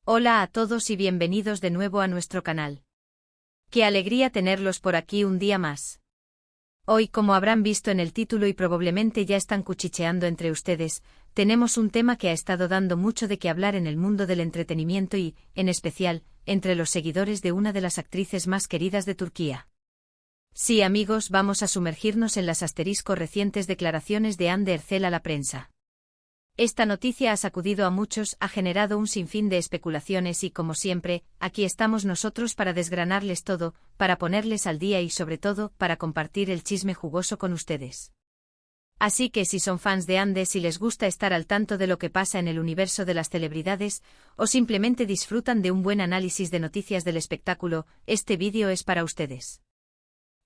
Hola a todos y bienvenidos de nuevo a nuestro canal. Qué alegría tenerlos por aquí un día más. Hoy, como habrán visto en el título y probablemente ya están cuchicheando entre ustedes, tenemos un tema que ha estado dando mucho de qué hablar en el mundo del entretenimiento y, en especial, entre los seguidores de una de las actrices más queridas de Turquía. Sí, amigos, vamos a sumergirnos en las recientes declaraciones de Hande Erçel a la prensa. Esta noticia ha sacudido a muchos, ha generado un sinfín de especulaciones y, como siempre, aquí estamos nosotros para desgranarles todo, para ponerles al día y, sobre todo, para compartir el chisme jugoso con ustedes. Así que si son fans de Hande, si les gusta estar al tanto de lo que pasa en el universo de las celebridades, o simplemente disfrutan de un buen análisis de noticias del espectáculo, este vídeo es para ustedes.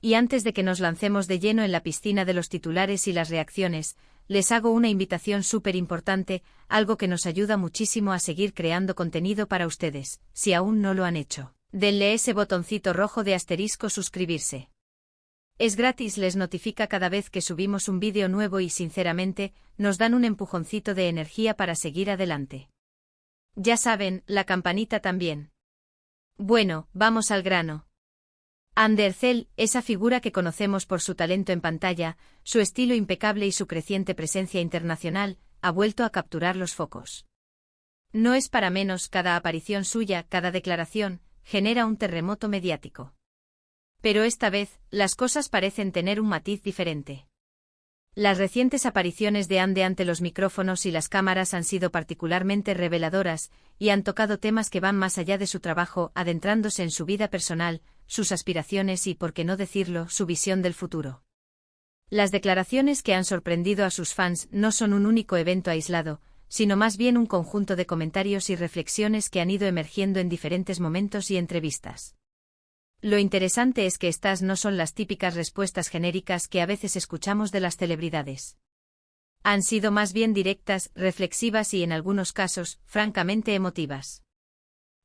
Y antes de que nos lancemos de lleno en la piscina de los titulares y las reacciones, les hago una invitación súper importante, algo que nos ayuda muchísimo a seguir creando contenido para ustedes. Si aún no lo han hecho, denle ese botoncito rojo de asterisco suscribirse. Es gratis, les notifica cada vez que subimos un vídeo nuevo y sinceramente, nos dan un empujoncito de energía para seguir adelante. Ya saben, la campanita también. Bueno, vamos al grano. Hande Erçel, esa figura que conocemos por su talento en pantalla, su estilo impecable y su creciente presencia internacional, ha vuelto a capturar los focos. No es para menos, cada aparición suya, cada declaración, genera un terremoto mediático. Pero esta vez, las cosas parecen tener un matiz diferente. Las recientes apariciones de Hande ante los micrófonos y las cámaras han sido particularmente reveladoras, y han tocado temas que van más allá de su trabajo, adentrándose en su vida personal, sus aspiraciones y, por qué no decirlo, su visión del futuro. Las declaraciones que han sorprendido a sus fans no son un único evento aislado, sino más bien un conjunto de comentarios y reflexiones que han ido emergiendo en diferentes momentos y entrevistas. Lo interesante es que estas no son las típicas respuestas genéricas que a veces escuchamos de las celebridades. Han sido más bien directas, reflexivas y en algunos casos, francamente emotivas.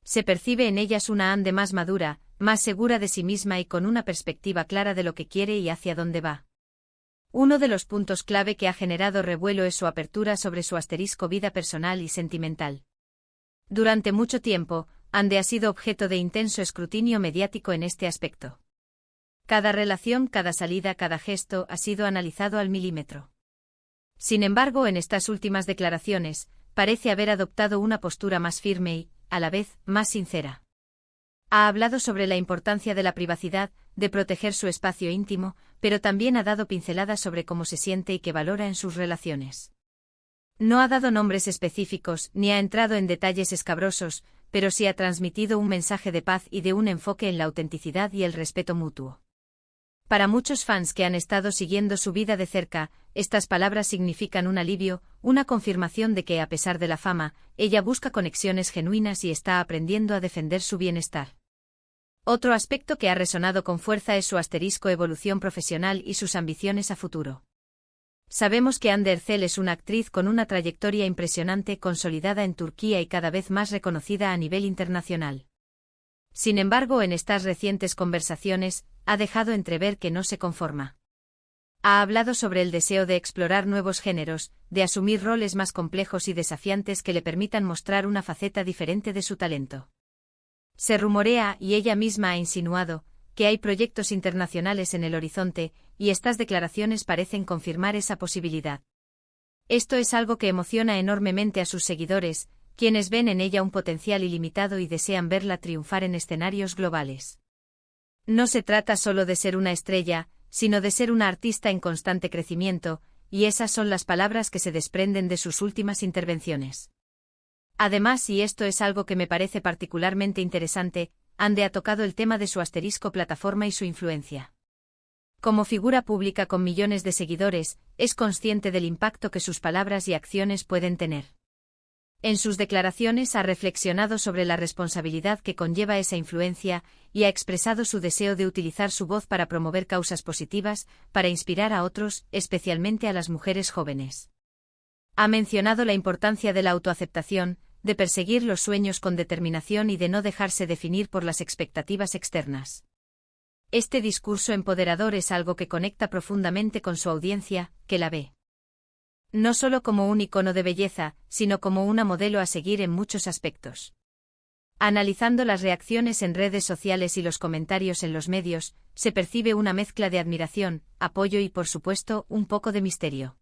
Se percibe en ellas una Hande más madura, más segura de sí misma y con una perspectiva clara de lo que quiere y hacia dónde va. Uno de los puntos clave que ha generado revuelo es su apertura sobre su vida personal y sentimental. Durante mucho tiempo, Hande ha sido objeto de intenso escrutinio mediático en este aspecto. Cada relación, cada salida, cada gesto ha sido analizado al milímetro. Sin embargo, en estas últimas declaraciones, parece haber adoptado una postura más firme y, a la vez, más sincera. Ha hablado sobre la importancia de la privacidad, de proteger su espacio íntimo, pero también ha dado pinceladas sobre cómo se siente y qué valora en sus relaciones. No ha dado nombres específicos, ni ha entrado en detalles escabrosos, pero sí ha transmitido un mensaje de paz y de un enfoque en la autenticidad y el respeto mutuo. Para muchos fans que han estado siguiendo su vida de cerca, estas palabras significan un alivio, una confirmación de que a pesar de la fama, ella busca conexiones genuinas y está aprendiendo a defender su bienestar. Otro aspecto que ha resonado con fuerza es su evolución profesional y sus ambiciones a futuro. Sabemos que Hande Erçel es una actriz con una trayectoria impresionante consolidada en Turquía y cada vez más reconocida a nivel internacional. Sin embargo, en estas recientes conversaciones, ha dejado entrever que no se conforma. Ha hablado sobre el deseo de explorar nuevos géneros, de asumir roles más complejos y desafiantes que le permitan mostrar una faceta diferente de su talento. Se rumorea, y ella misma ha insinuado, que hay proyectos internacionales en el horizonte, y estas declaraciones parecen confirmar esa posibilidad. Esto es algo que emociona enormemente a sus seguidores, quienes ven en ella un potencial ilimitado y desean verla triunfar en escenarios globales. No se trata solo de ser una estrella, sino de ser una artista en constante crecimiento, y esas son las palabras que se desprenden de sus últimas intervenciones. Además, y esto es algo que me parece particularmente interesante, Hande ha tocado el tema de su plataforma y su influencia. Como figura pública con millones de seguidores, es consciente del impacto que sus palabras y acciones pueden tener. En sus declaraciones ha reflexionado sobre la responsabilidad que conlleva esa influencia y ha expresado su deseo de utilizar su voz para promover causas positivas, para inspirar a otros, especialmente a las mujeres jóvenes. Ha mencionado la importancia de la autoaceptación, de perseguir los sueños con determinación y de no dejarse definir por las expectativas externas. Este discurso empoderador es algo que conecta profundamente con su audiencia, que la ve no solo como un icono de belleza, sino como una modelo a seguir en muchos aspectos. Analizando las reacciones en redes sociales y los comentarios en los medios, se percibe una mezcla de admiración, apoyo y, por supuesto, un poco de misterio.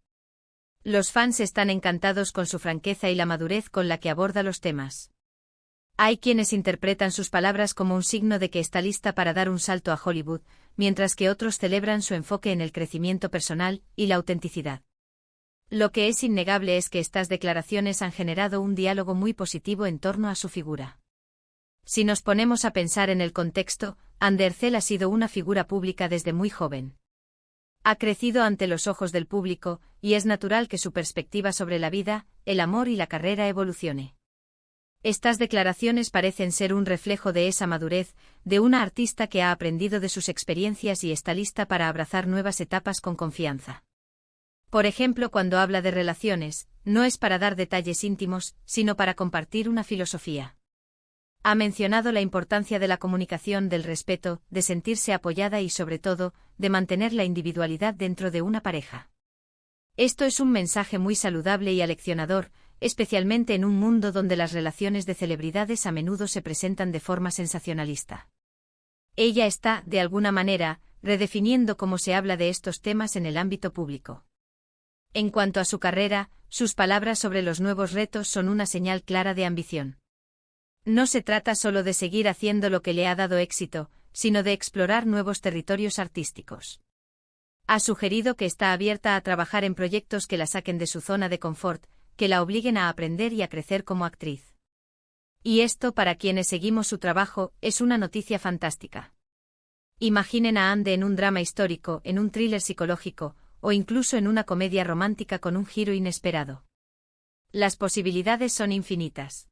Los fans están encantados con su franqueza y la madurez con la que aborda los temas. Hay quienes interpretan sus palabras como un signo de que está lista para dar un salto a Hollywood, mientras que otros celebran su enfoque en el crecimiento personal y la autenticidad. Lo que es innegable es que estas declaraciones han generado un diálogo muy positivo en torno a su figura. Si nos ponemos a pensar en el contexto, Andercel ha sido una figura pública desde muy joven. Ha crecido ante los ojos del público, y es natural que su perspectiva sobre la vida, el amor y la carrera evolucione. Estas declaraciones parecen ser un reflejo de esa madurez, de una artista que ha aprendido de sus experiencias y está lista para abrazar nuevas etapas con confianza. Por ejemplo, cuando habla de relaciones, no es para dar detalles íntimos, sino para compartir una filosofía. Ha mencionado la importancia de la comunicación, del respeto, de sentirse apoyada y, sobre todo, de mantener la individualidad dentro de una pareja. Esto es un mensaje muy saludable y aleccionador, especialmente en un mundo donde las relaciones de celebridades a menudo se presentan de forma sensacionalista. Ella está, de alguna manera, redefiniendo cómo se habla de estos temas en el ámbito público. En cuanto a su carrera, sus palabras sobre los nuevos retos son una señal clara de ambición. No se trata solo de seguir haciendo lo que le ha dado éxito, sino de explorar nuevos territorios artísticos. Ha sugerido que está abierta a trabajar en proyectos que la saquen de su zona de confort, que la obliguen a aprender y a crecer como actriz. Y esto, para quienes seguimos su trabajo, es una noticia fantástica. Imaginen a Ande en un drama histórico, en un thriller psicológico, o incluso en una comedia romántica con un giro inesperado. Las posibilidades son infinitas.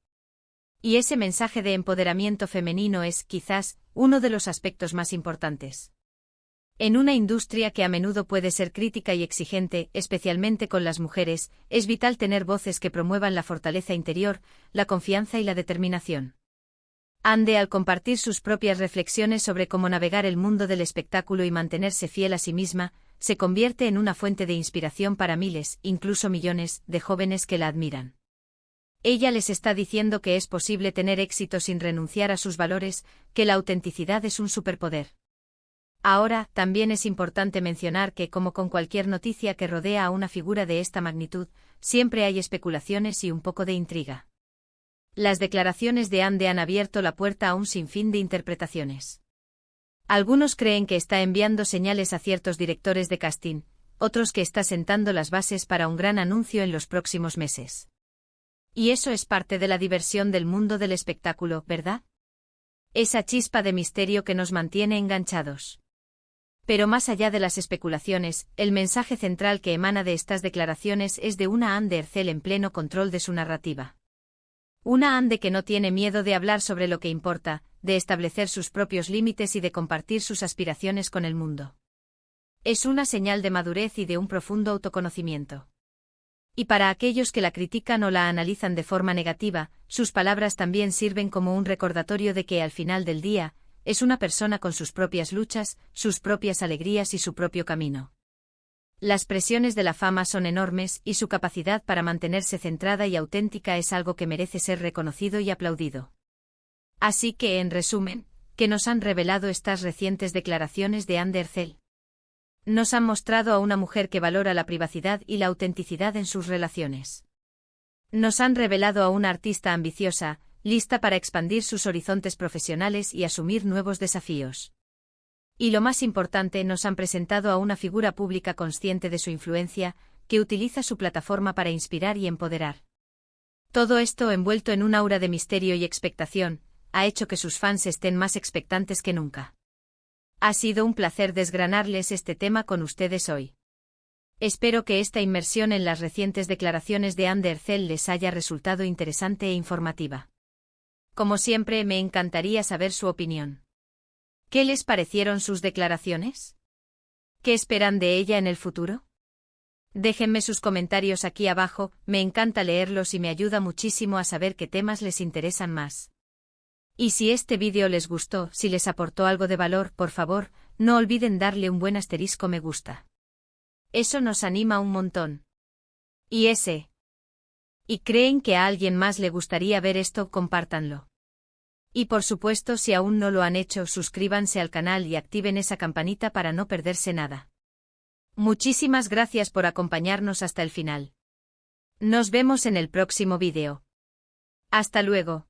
Y ese mensaje de empoderamiento femenino es, quizás, uno de los aspectos más importantes. En una industria que a menudo puede ser crítica y exigente, especialmente con las mujeres, es vital tener voces que promuevan la fortaleza interior, la confianza y la determinación. Ande, al compartir sus propias reflexiones sobre cómo navegar el mundo del espectáculo y mantenerse fiel a sí misma, se convierte en una fuente de inspiración para miles, incluso millones, de jóvenes que la admiran. Ella les está diciendo que es posible tener éxito sin renunciar a sus valores, que la autenticidad es un superpoder. Ahora, también es importante mencionar que, como con cualquier noticia que rodea a una figura de esta magnitud, siempre hay especulaciones y un poco de intriga. Las declaraciones de Ande han abierto la puerta a un sinfín de interpretaciones. Algunos creen que está enviando señales a ciertos directores de casting, otros que está sentando las bases para un gran anuncio en los próximos meses. Y eso es parte de la diversión del mundo del espectáculo, ¿verdad? Esa chispa de misterio que nos mantiene enganchados. Pero más allá de las especulaciones, el mensaje central que emana de estas declaraciones es de una Ande Ercel en pleno control de su narrativa. Una Ande que no tiene miedo de hablar sobre lo que importa, de establecer sus propios límites y de compartir sus aspiraciones con el mundo. Es una señal de madurez y de un profundo autoconocimiento. Y para aquellos que la critican o la analizan de forma negativa, sus palabras también sirven como un recordatorio de que, al final del día, es una persona con sus propias luchas, sus propias alegrías y su propio camino. Las presiones de la fama son enormes y su capacidad para mantenerse centrada y auténtica es algo que merece ser reconocido y aplaudido. Así que, en resumen, ¿qué nos han revelado estas recientes declaraciones de Ande Ercel? Nos han mostrado a una mujer que valora la privacidad y la autenticidad en sus relaciones. Nos han revelado a una artista ambiciosa, lista para expandir sus horizontes profesionales y asumir nuevos desafíos. Y lo más importante, nos han presentado a una figura pública consciente de su influencia, que utiliza su plataforma para inspirar y empoderar. Todo esto, envuelto en un aura de misterio y expectación, ha hecho que sus fans estén más expectantes que nunca. Ha sido un placer desgranarles este tema con ustedes hoy. Espero que esta inmersión en las recientes declaraciones de Ande Ercel les haya resultado interesante e informativa. Como siempre, me encantaría saber su opinión. ¿Qué les parecieron sus declaraciones? ¿Qué esperan de ella en el futuro? Déjenme sus comentarios aquí abajo, me encanta leerlos y me ayuda muchísimo a saber qué temas les interesan más. Y si este vídeo les gustó, si les aportó algo de valor, por favor, no olviden darle un buen asterisco me gusta. Eso nos anima un montón. ¿Y creen que a alguien más le gustaría ver esto? Compártanlo. Y por supuesto, si aún no lo han hecho, suscríbanse al canal y activen esa campanita para no perderse nada. Muchísimas gracias por acompañarnos hasta el final. Nos vemos en el próximo vídeo. Hasta luego.